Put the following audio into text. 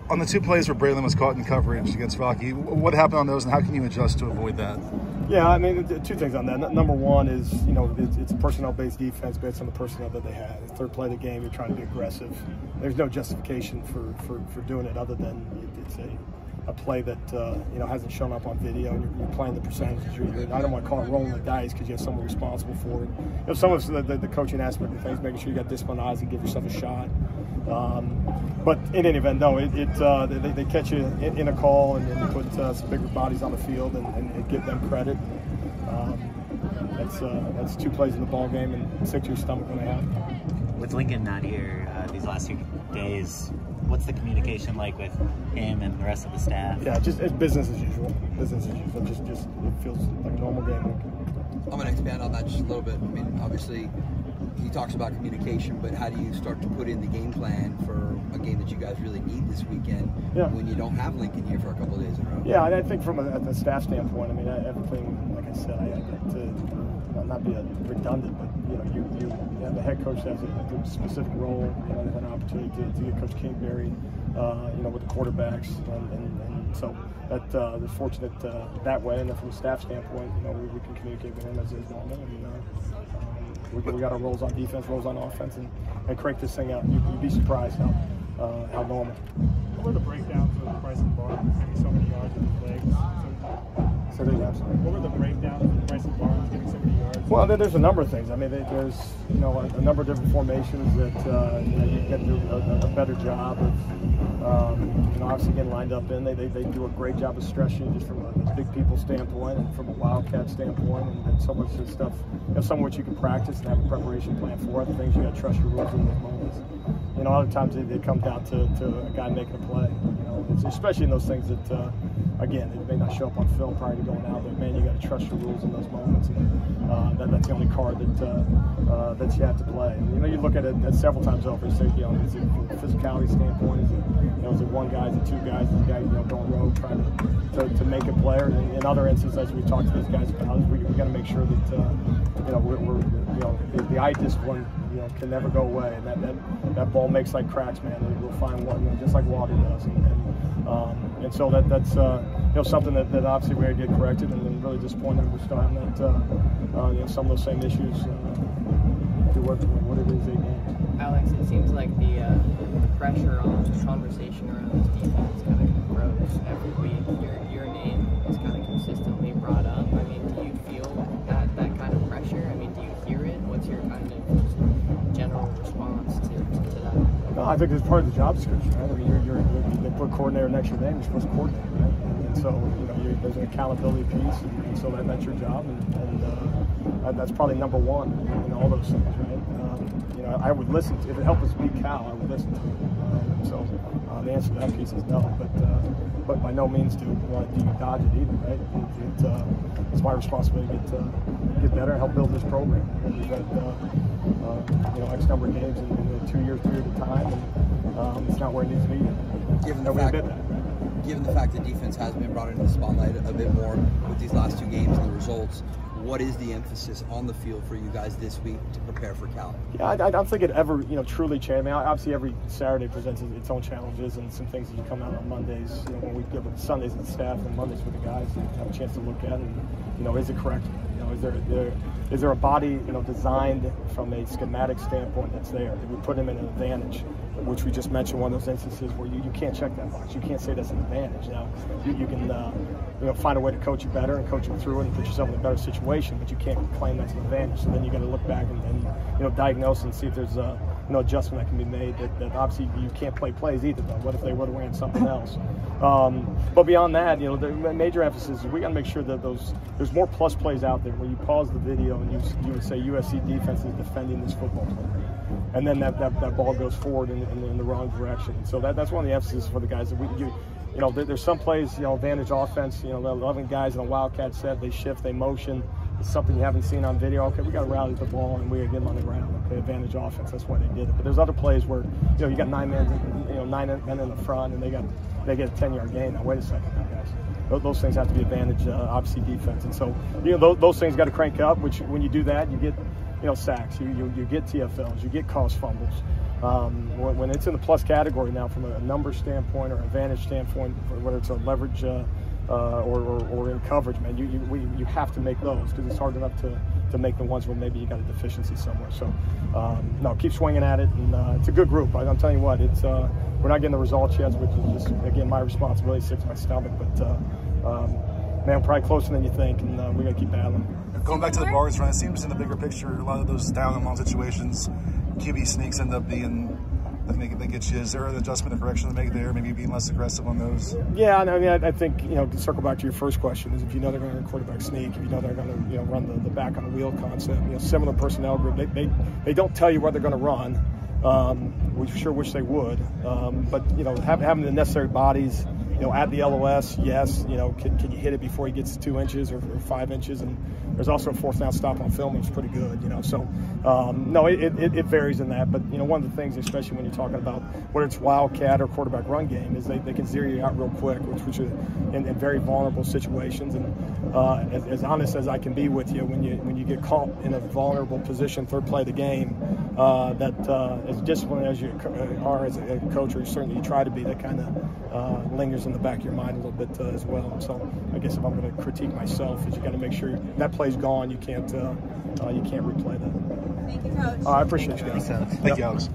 On the two plays where Braylon was caught in coverage against Rocky, what happened on those, and how can you adjust to avoid that? Yeah, I mean, two things on that. Number one is, it's a personnel-based defense based on the personnel that they had. The third play of the game, you're trying to be aggressive. There's no justification for doing it other than it's a play that hasn't shown up on video, and you're playing the percentages. I don't want to call it rolling the dice because you have someone responsible for it. Some of the coaching aspect of things, making sure you got disciplined eyes and give yourself a shot. But in any event, no, they catch you in a call, and then you put some bigger bodies on the field and give them credit. That's two plays in the ball game and sick to your stomach when they happen. With Lincoln not here these last few days, what's the communication like with him and the rest of the staff? Yeah, it's business as usual. Business as usual. Just it feels like a normal game. I'm going to expand on that just a little bit. I mean, obviously, he talks about communication, but how do you start to put in the game plan for a game that you guys really need this weekend when you don't have Lincoln here for a couple of days in a row? Yeah, I think from a staff standpoint, I mean, everything, like I said, I to not be redundant, but you have the head coach has a specific role. They have an opportunity to get Coach Kingsbury, with the quarterbacks, and so that they're fortunate that way. And then from a staff standpoint, we can communicate with him as is normal. And, we got our roles on defense, roles on offense, and crank this thing out. You'd be surprised how normal. What were the breakdowns of the Bryson Barnes getting so many yards with his legs? What were the breakdowns of Bryson Barnes getting so many yards? Well, there's a number of things. I mean, there's a number of different formations that you can do a better job of obviously getting lined up in. They do a great job of stretching just from a big people standpoint and from a Wildcat standpoint, and so much of the stuff, some of which you can practice and have a preparation plan for. Other things you got to trust your rules in those moments. Other times they come down to a guy making a play. Especially in those things that, again, it may not show up on film prior to going out, but man, you got to trust your rules in those moments, and that's the only card that you have to play. And, you look at it several times over. You say, is it from a physicality standpoint? Is it one guy? Is it two guys? Is the guy going rogue trying to make a player? And in other instances, as we talk to these guys about, we got to make sure that we're the eye discipline can never go away, and that ball makes like cracks, man. We'll find one just like water does, and so that's something that obviously we had to get corrected, and then really disappointed we're still having that some of those same issues through what it is 8 games. Alex, it seems like the pressure on the conversation around this defense kind of grows every week. Your name is kind of consistently brought up. I mean, do you feel that kind of pressure? I mean, do you hear it? What's your kind of general response to that? No, I think it's part of the job description, right? I mean, they put coordinator next to your name, you're supposed to coordinate, right? And so, there's an accountability piece, and so that's your job, and that's probably number one in all those things, right? I would listen to, if it helped us beat Cal, I would listen to it. So the answer to that piece is no, but by no means do you dodge it either, right? It's my responsibility to get better and help build this program. We've had X number of games in a 2 year period of time, and it's not where it needs to be yet. Given the fact that defense has been brought into the spotlight a bit more with these last 2 games and the results, what is the emphasis on the field for you guys this week to prepare for Cal? Yeah, I don't think it ever, truly changed. I mean, obviously every Saturday presents its own challenges and some things that you come out on Mondays, when we give it Sundays to the staff and Mondays with the guys and have a chance to look at it and, is it correct? Is there a body, designed from a schematic standpoint that's there? Did we put him in an advantage, which we just mentioned, one of those instances where you can't check that box. You can't say that's an advantage. Now, you can find a way to coach it better and coach it through it and put yourself in a better situation, but you can't claim that's an advantage. So then you got to look back and diagnose and see if there's adjustment that can be made. That obviously you can't play plays either, though. What if they would have ran something else? But beyond that, the major emphasis is we got to make sure that there's more plus plays out there where you pause the video and you would say USC defense is defending this football program, and then that ball goes forward in the wrong direction. So that's one of the emphasis for the guys that there's some plays, advantage offense, the 11 guys in a Wildcat set, they shift, they motion. It's something you haven't seen on video. Okay, we got to rally the ball and we got to get them on the ground. Okay, advantage offense. That's why they did it. But there's other plays where you got 9 men, 9 men in the front, and they get a 10-yard gain. Now wait a second, guys. Those things have to be advantage, obviously defense. And so those things got to crank up. Which when you do that, you get sacks, you get TFLs, you get caused fumbles. When it's in the plus category now, from a number standpoint or advantage standpoint, whether it's a leverage or in coverage, man, you have to make those, because it's hard enough to make the ones where maybe you got a deficiency somewhere. So no, keep swinging at it, and it's a good group. I'm telling you what, it's we're not getting the results yet, which is just, again, my responsibility, sick to my stomach, but man, probably closer than you think, and we got to keep battling. Going back to the bars run, it seems in the bigger picture, a lot of those down and long situations, QB sneaks end up being that gets you. Is there an adjustment or correction to make there? Maybe being less aggressive on those? Yeah, I mean, I think, to circle back to your first question, is if you know they're going to run quarterback sneak, if you know they're going to run the back on the wheel concept, similar personnel group, they don't tell you where they're going to run. We sure wish they would, but having the necessary bodies. At the LOS, yes. Can you hit it before he gets 2 inches or 5 inches? And there's also a fourth down stop on film. It's pretty good. So no, it varies in that. But one of the things, especially when you're talking about whether it's wildcat or quarterback run game, is they can zero you out real quick, which are in very vulnerable situations. And as honest as I can be with you, when you get caught in a vulnerable position, third play of the game, that as disciplined as you are as a coach, or certainly you try to be, that kind of lingers in the back of your mind a little bit as well. So I guess if I'm going to critique myself, is you got to make sure that play's gone. You can't replay that. Thank you, Coach. I appreciate you guys. Thank you, Alex.